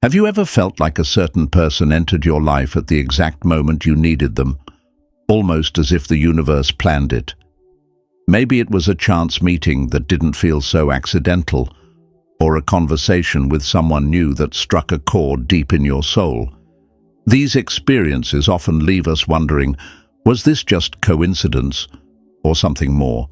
Have you ever felt like a certain person entered your life at the exact moment you needed them, almost as if the universe planned it? Maybe it was a chance meeting that didn't feel so accidental, or a conversation with someone new that struck a chord deep in your soul. These experiences often leave us wondering, was this just coincidence or something more?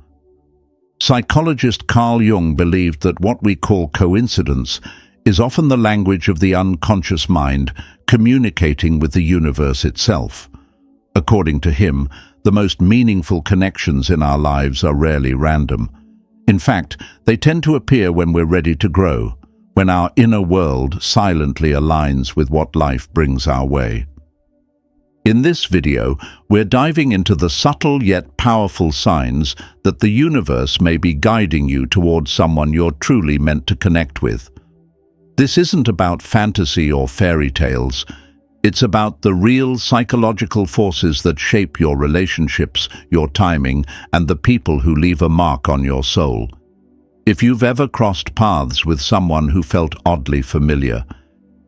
Psychologist Carl Jung believed that what we call coincidence is often the language of the unconscious mind communicating with the universe itself. According to him, the most meaningful connections in our lives are rarely random. In fact, they tend to appear when we're ready to grow, when our inner world silently aligns with what life brings our way. In this video, we're diving into the subtle yet powerful signs that the universe may be guiding you towards someone you're truly meant to connect with. This isn't about fantasy or fairy tales. It's about the real psychological forces that shape your relationships, your timing, and the people who leave a mark on your soul. If you've ever crossed paths with someone who felt oddly familiar,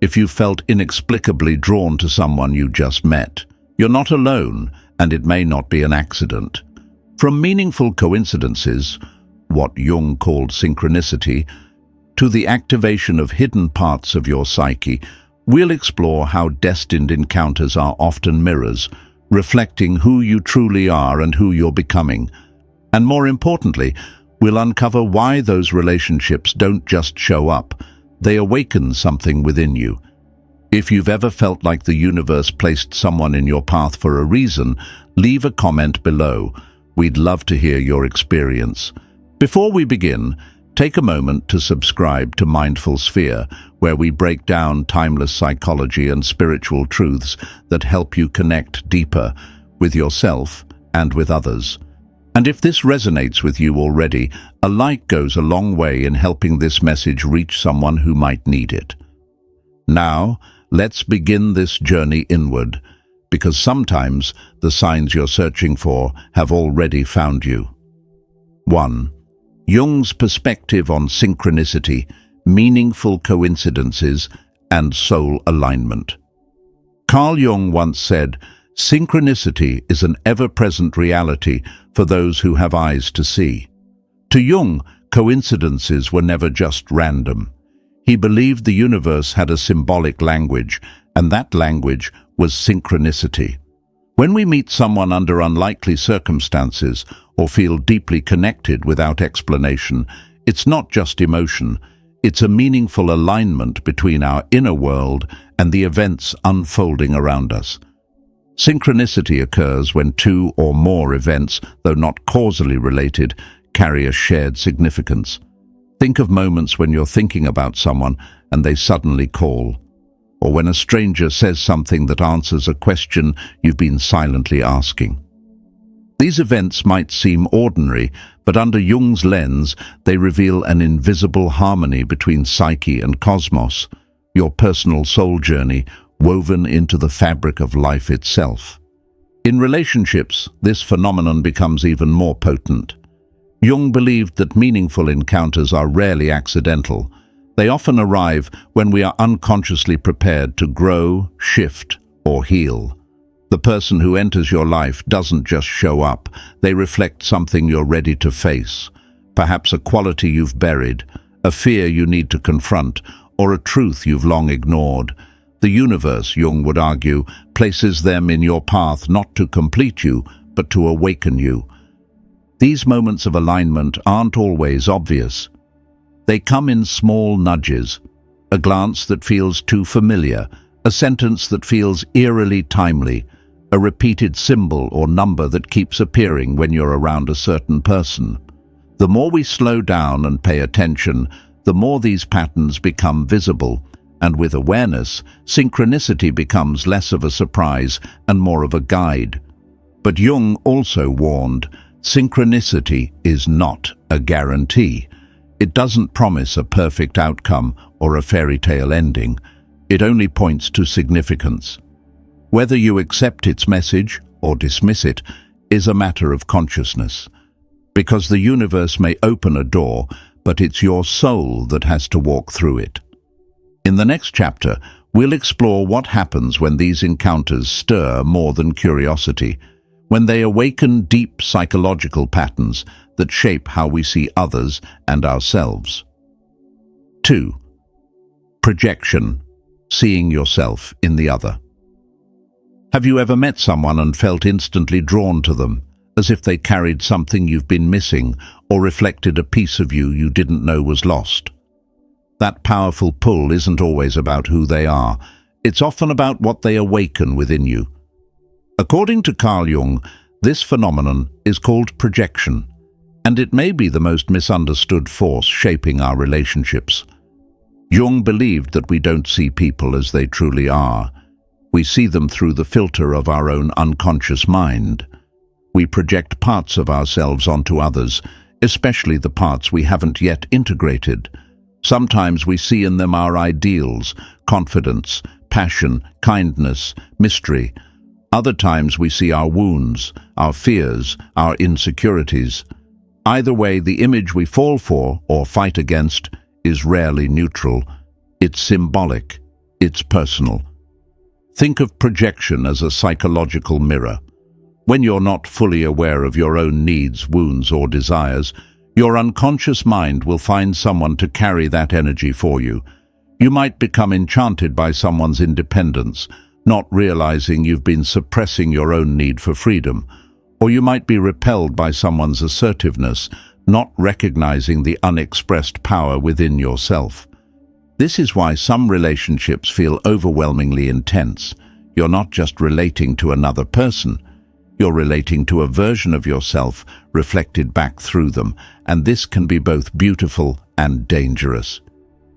if you felt inexplicably drawn to someone you just met, you're not alone, and it may not be an accident. From meaningful coincidences, what Jung called synchronicity, to the activation of hidden parts of your psyche, we'll explore how destined encounters are often mirrors, reflecting who you truly are and who you're becoming. And more importantly, we'll uncover why those relationships don't just show up, they awaken something within you. If you've ever felt like the universe placed someone in your path for a reason, leave a comment below. We'd love to hear your experience. Before we begin, take a moment to subscribe to Mindful Sphere, where we break down timeless psychology and spiritual truths that help you connect deeper with yourself and with others. And if this resonates with you already, a like goes a long way in helping this message reach someone who might need it. Now, let's begin this journey inward, because sometimes the signs you're searching for have already found you. 1. Jung's perspective on synchronicity, meaningful coincidences, and soul alignment. Carl Jung once said, "Synchronicity is an ever-present reality for those who have eyes to see." To Jung, coincidences were never just random. He believed the universe had a symbolic language, and that language was synchronicity. When we meet someone under unlikely circumstances or feel deeply connected without explanation, it's not just emotion, it's a meaningful alignment between our inner world and the events unfolding around us. Synchronicity occurs when two or more events, though not causally related, carry a shared significance. Think of moments when you're thinking about someone and they suddenly call, or when a stranger says something that answers a question you've been silently asking. These events might seem ordinary, but under Jung's lens, they reveal an invisible harmony between psyche and cosmos, your personal soul journey woven into the fabric of life itself. In relationships, this phenomenon becomes even more potent. Jung believed that meaningful encounters are rarely accidental. They often arrive when we are unconsciously prepared to grow, shift, or heal. The person who enters your life doesn't just show up, they reflect something you're ready to face. Perhaps a quality you've buried, a fear you need to confront, or a truth you've long ignored. The universe, Jung would argue, places them in your path not to complete you, but to awaken you. These moments of alignment aren't always obvious. They come in small nudges, a glance that feels too familiar, a sentence that feels eerily timely, a repeated symbol or number that keeps appearing when you're around a certain person. The more we slow down and pay attention, the more these patterns become visible, and with awareness, synchronicity becomes less of a surprise and more of a guide. But Jung also warned, synchronicity is not a guarantee. It doesn't promise a perfect outcome or a fairy tale ending. It only points to significance. Whether you accept its message or dismiss it is a matter of consciousness. Because the universe may open a door, but it's your soul that has to walk through it. In the next chapter, we'll explore what happens when these encounters stir more than curiosity, when they awaken deep psychological patterns that shape how we see others and ourselves. 2. Projection, seeing yourself in the other. Have you ever met someone and felt instantly drawn to them, as if they carried something you've been missing or reflected a piece of you didn't know was lost? That powerful pull isn't always about who they are. It's often about what they awaken within you. According to Carl Jung, this phenomenon is called projection, and it may be the most misunderstood force shaping our relationships. Jung believed that we don't see people as they truly are. We see them through the filter of our own unconscious mind. We project parts of ourselves onto others, especially the parts we haven't yet integrated. Sometimes we see in them our ideals, confidence, passion, kindness, mystery. Other times we see our wounds, our fears, our insecurities. Either way, the image we fall for or fight against is rarely neutral. It's symbolic. It's personal. Think of projection as a psychological mirror. When you're not fully aware of your own needs, wounds, or desires, your unconscious mind will find someone to carry that energy for you. You might become enchanted by someone's independence, not realizing you've been suppressing your own need for freedom. Or you might be repelled by someone's assertiveness, not recognizing the unexpressed power within yourself. This is why some relationships feel overwhelmingly intense. You're not just relating to another person. You're relating to a version of yourself reflected back through them, and this can be both beautiful and dangerous.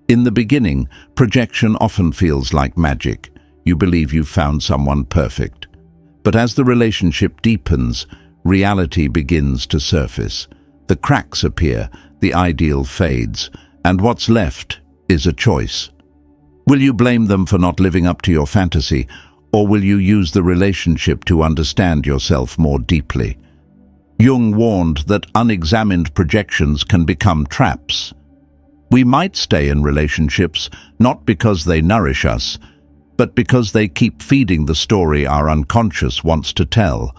In the beginning, projection often feels like magic. You believe you've found someone perfect. But as the relationship deepens, reality begins to surface. The cracks appear, the ideal fades, and what's left is a choice. Will you blame them for not living up to your fantasy, or will you use the relationship to understand yourself more deeply? Jung warned that unexamined projections can become traps. We might stay in relationships not because they nourish us, but because they keep feeding the story our unconscious wants to tell.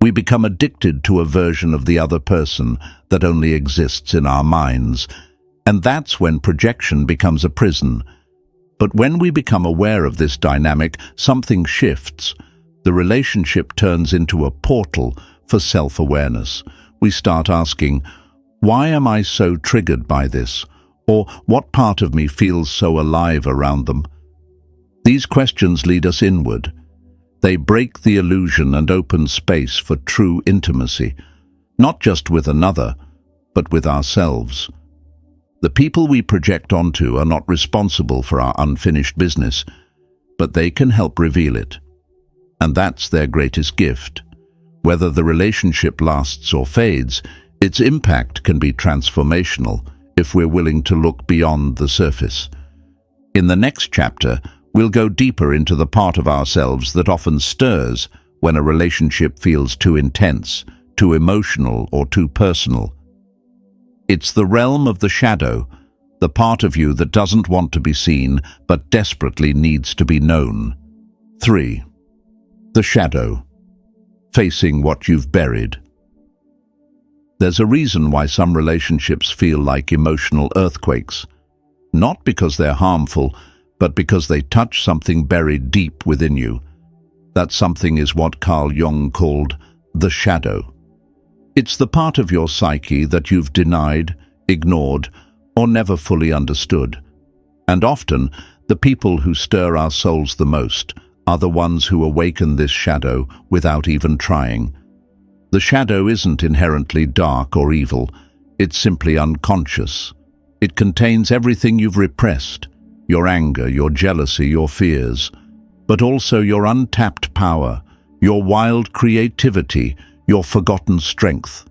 We become addicted to a version of the other person that only exists in our minds, and that's when projection becomes a prison. But when we become aware of this dynamic, something shifts. The relationship turns into a portal for self-awareness. We start asking, why am I so triggered by this? Or what part of me feels so alive around them? These questions lead us inward. They break the illusion and open space for true intimacy, not just with another, but with ourselves. The people we project onto are not responsible for our unfinished business, but they can help reveal it. And that's their greatest gift. Whether the relationship lasts or fades, its impact can be transformational if we're willing to look beyond the surface. In the next chapter, we'll go deeper into the part of ourselves that often stirs when a relationship feels too intense, too emotional, or too personal. It's the realm of the shadow, the part of you that doesn't want to be seen but desperately needs to be known. 3. The shadow. Facing what you've buried. There's a reason why some relationships feel like emotional earthquakes. Not because they're harmful, but because they touch something buried deep within you. That something is what Carl Jung called the shadow. It's the part of your psyche that you've denied, ignored, or never fully understood. And often, the people who stir our souls the most are the ones who awaken this shadow without even trying. The shadow isn't inherently dark or evil, it's simply unconscious. It contains everything you've repressed, your anger, your jealousy, your fears, but also your untapped power, your wild creativity, your forgotten strength.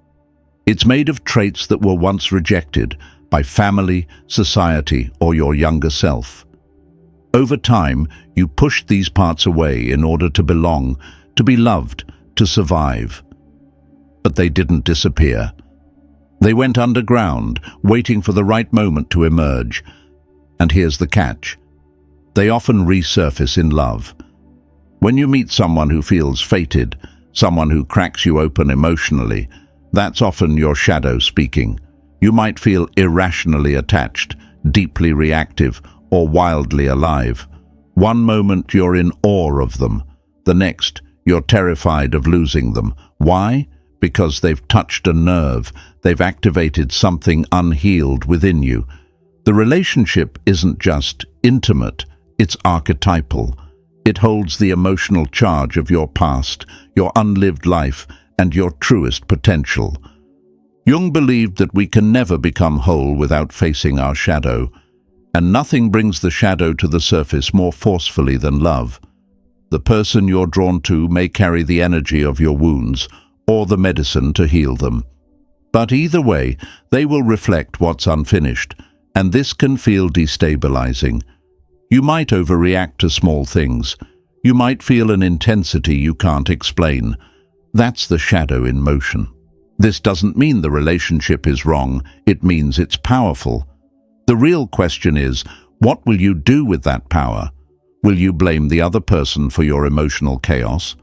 It's made of traits that were once rejected by family, society, or your younger self. Over time, you pushed these parts away in order to belong, to be loved, to survive. But they didn't disappear. They went underground, waiting for the right moment to emerge. And here's the catch. they often resurface in love. When you meet someone who feels fated, someone who cracks you open emotionally, that's often your shadow speaking. You might feel irrationally attached, deeply reactive, or wildly alive. One moment you're in awe of them, the next you're terrified of losing them. Why? Because they've touched a nerve, they've activated something unhealed within you. The relationship isn't just intimate, it's archetypal. It holds the emotional charge of your past, your unlived life, and your truest potential. Jung believed that we can never become whole without facing our shadow, and nothing brings the shadow to the surface more forcefully than love. The person you're drawn to may carry the energy of your wounds, or the medicine to heal them. But either way, they will reflect what's unfinished, and this can feel destabilizing. You might overreact to small things. You might feel an intensity you can't explain. That's the shadow in motion. This doesn't mean the relationship is wrong, it means it's powerful. The real question is, what will you do with that power? Will you blame the other person for your emotional chaos?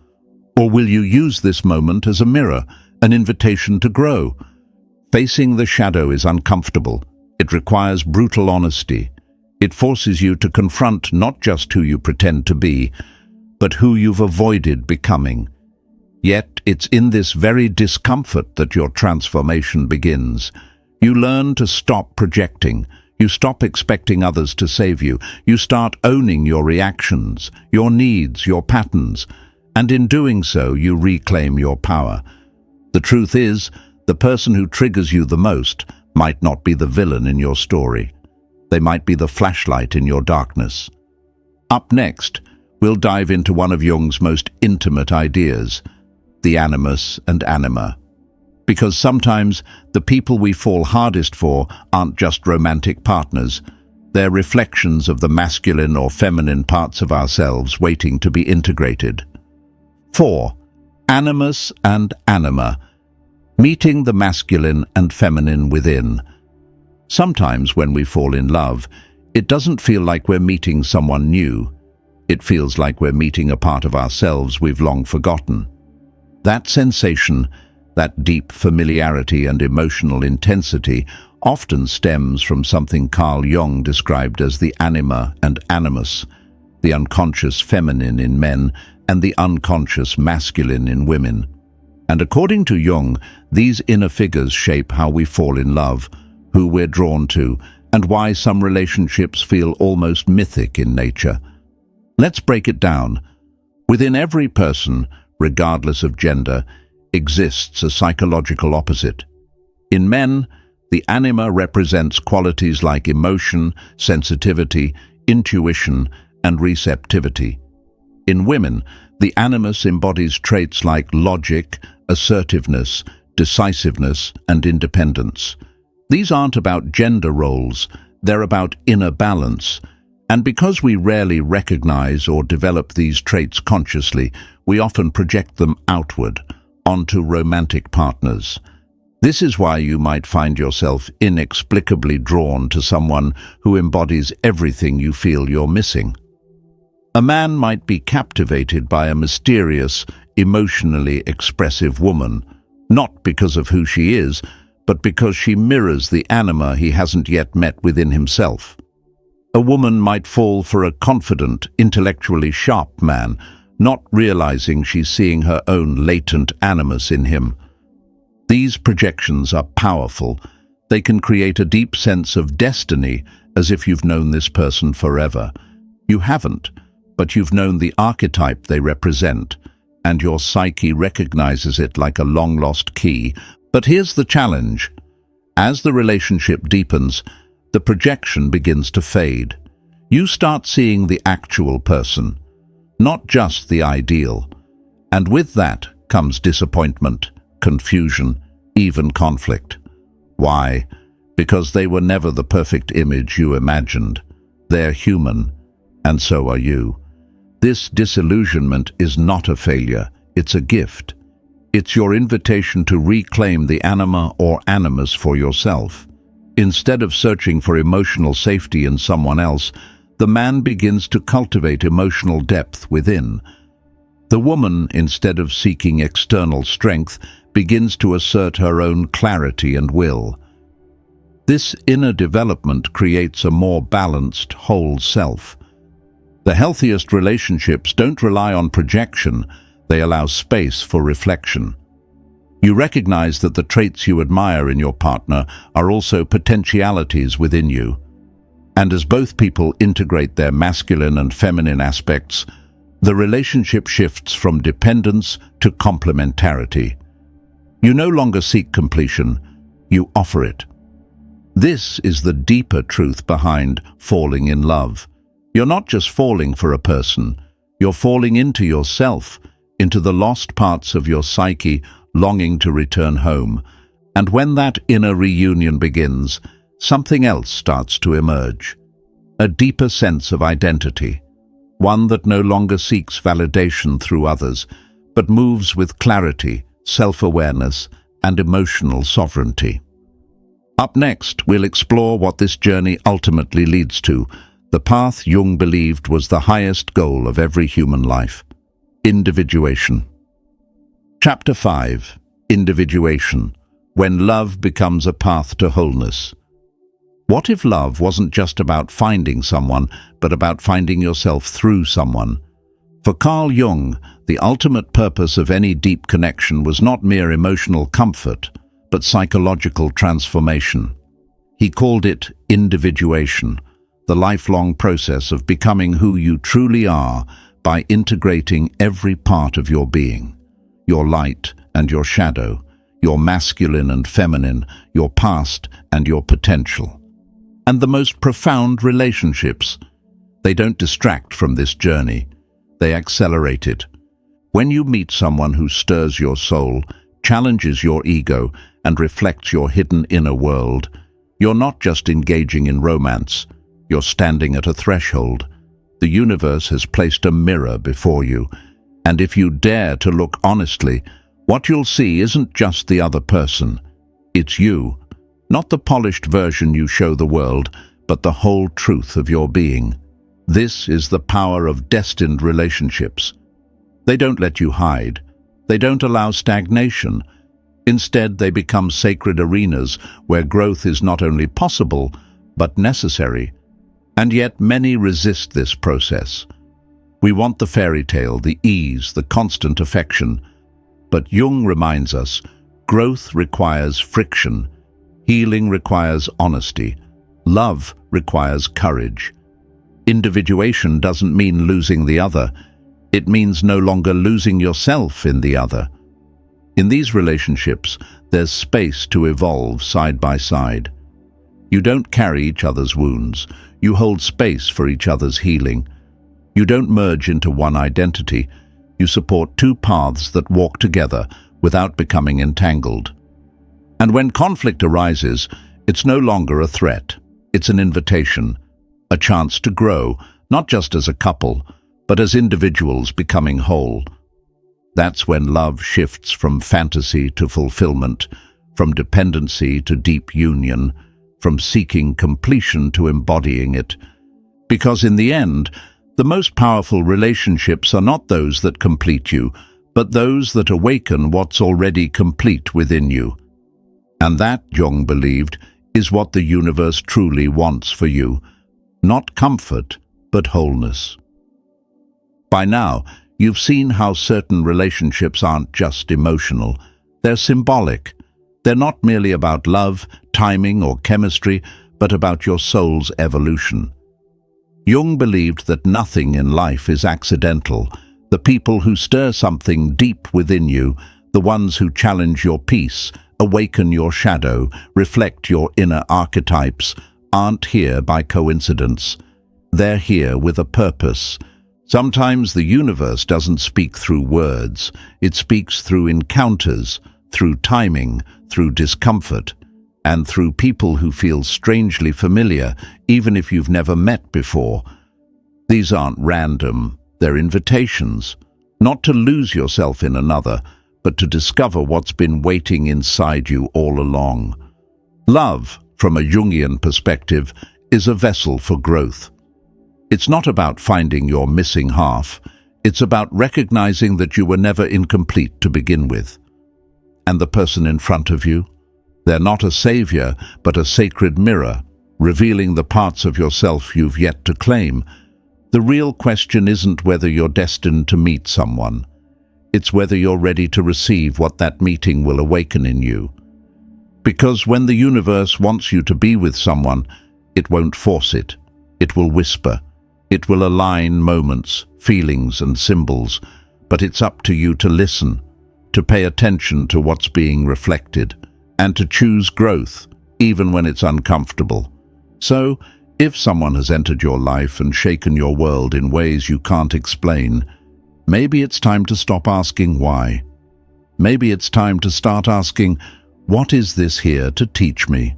Or will you use this moment as a mirror, an invitation to grow? Facing the shadow is uncomfortable. It requires brutal honesty. It forces you to confront not just who you pretend to be, but who you've avoided becoming. Yet it's in this very discomfort that your transformation begins. You learn to stop projecting. You stop expecting others to save you. You start owning your reactions, your needs, your patterns, and in doing so, you reclaim your power. The truth is, the person who triggers you the most might not be the villain in your story. They might be the flashlight in your darkness. Up next, we'll dive into one of Jung's most intimate ideas, the animus and anima. Because sometimes the people we fall hardest for aren't just romantic partners. They're reflections of the masculine or feminine parts of ourselves waiting to be integrated. 4. Animus and anima. Meeting the masculine and feminine within. Sometimes when we fall in love, it doesn't feel like we're meeting someone new. It feels like we're meeting a part of ourselves we've long forgotten. That sensation, that deep familiarity and emotional intensity, often stems from something Carl Jung described as the anima and animus, the unconscious feminine in men and the unconscious masculine in women. And according to Jung, these inner figures shape how we fall in love, who we're drawn to, and why some relationships feel almost mythic in nature. Let's break it down. Within every person, regardless of gender, exists a psychological opposite. In men, the anima represents qualities like emotion, sensitivity, intuition, and receptivity. In women, the animus embodies traits like logic, assertiveness, decisiveness, and independence. These aren't about gender roles, they're about inner balance. And because we rarely recognize or develop these traits consciously, we often project them outward, onto romantic partners. This is why you might find yourself inexplicably drawn to someone who embodies everything you feel you're missing. A man might be captivated by a mysterious, emotionally expressive woman, not because of who she is, but because she mirrors the anima he hasn't yet met within himself. A woman might fall for a confident, intellectually sharp man, not realizing she's seeing her own latent animus in him. These projections are powerful. They can create a deep sense of destiny, as if you've known this person forever. You haven't, but you've known the archetype they represent, and your psyche recognizes it like a long-lost key. But here's the challenge. As the relationship deepens, the projection begins to fade. You start seeing the actual person, not just the ideal. And with that comes disappointment, confusion, even conflict. Why? Because they were never the perfect image you imagined. They're human, and so are you. This disillusionment is not a failure, it's a gift. It's your invitation to reclaim the anima or animus for yourself. Instead of searching for emotional safety in someone else, the man begins to cultivate emotional depth within. The woman, instead of seeking external strength, begins to assert her own clarity and will. This inner development creates a more balanced, whole self. The healthiest relationships don't rely on projection, they allow space for reflection. You recognize that the traits you admire in your partner are also potentialities within you. And as both people integrate their masculine and feminine aspects, the relationship shifts from dependence to complementarity. You no longer seek completion, you offer it. This is the deeper truth behind falling in love. You're not just falling for a person, you're falling into yourself, into the lost parts of your psyche, longing to return home. And when that inner reunion begins, something else starts to emerge. A deeper sense of identity. One that no longer seeks validation through others, but moves with clarity, self-awareness, and emotional sovereignty. Up next, we'll explore what this journey ultimately leads to, the path Jung believed was the highest goal of every human life: individuation. Chapter 5. Individuation. When love becomes a path to wholeness. What if love wasn't just about finding someone, but about finding yourself through someone? For Carl Jung, the ultimate purpose of any deep connection was not mere emotional comfort, but psychological transformation. He called it individuation, the lifelong process of becoming who you truly are by integrating every part of your being, your light and your shadow, your masculine and feminine, your past and your potential. And the most profound relationships, they don't distract from this journey, they accelerate it. When you meet someone who stirs your soul, challenges your ego, and reflects your hidden inner world, you're not just engaging in romance, you're standing at a threshold. The universe has placed a mirror before you, and if you dare to look honestly, what you'll see isn't just the other person, it's you. Not the polished version you show the world, but the whole truth of your being. This is the power of destined relationships. They don't let you hide. They don't allow stagnation. Instead, they become sacred arenas where growth is not only possible, but necessary. And yet many resist this process. We want the fairy tale, the ease, the constant affection. But Jung reminds us, growth requires friction. Healing requires honesty. Love requires courage. Individuation doesn't mean losing the other. It means no longer losing yourself in the other. In these relationships, there's space to evolve side by side. You don't carry each other's wounds. You hold space for each other's healing. You don't merge into one identity. You support two paths that walk together without becoming entangled. And when conflict arises, it's no longer a threat. It's an invitation, a chance to grow, not just as a couple, but as individuals becoming whole. That's when love shifts from fantasy to fulfillment, from dependency to deep union, from seeking completion to embodying it. Because in the end, the most powerful relationships are not those that complete you, but those that awaken what's already complete within you. And that, Jung believed, is what the universe truly wants for you. Not comfort, but wholeness. By now, you've seen how certain relationships aren't just emotional. They're symbolic. They're not merely about love, timing, or chemistry, but about your soul's evolution. Jung believed that nothing in life is accidental. The people who stir something deep within you, the ones who challenge your peace, awaken your shadow, reflect your inner archetypes, aren't here by coincidence. They're here with a purpose. Sometimes the universe doesn't speak through words. It speaks through encounters, through timing, through discomfort, and through people who feel strangely familiar, even if you've never met before. These aren't random, they're invitations, not to lose yourself in another, but to discover what's been waiting inside you all along. Love, from a Jungian perspective, is a vessel for growth. It's not about finding your missing half. It's about recognizing that you were never incomplete to begin with. And the person in front of you? They're not a savior, but a sacred mirror, revealing the parts of yourself you've yet to claim. The real question isn't whether you're destined to meet someone. It's whether you're ready to receive what that meeting will awaken in you. Because when the universe wants you to be with someone, it won't force it. It will whisper. It will align moments, feelings, and symbols, but it's up to you to listen, to pay attention to what's being reflected, and to choose growth, even when it's uncomfortable. So, if someone has entered your life and shaken your world in ways you can't explain, maybe it's time to stop asking why. Maybe it's time to start asking, what is this here to teach me?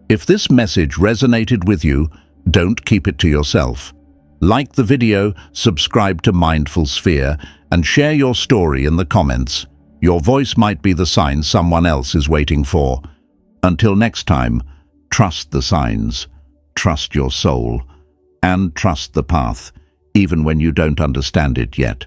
If this message resonated with you, don't keep it to yourself. Like the video, subscribe to Mindful Sphere, and share your story in the comments. Your voice might be the sign someone else is waiting for. Until next time, trust the signs, trust your soul, and trust the path, even when you don't understand it yet.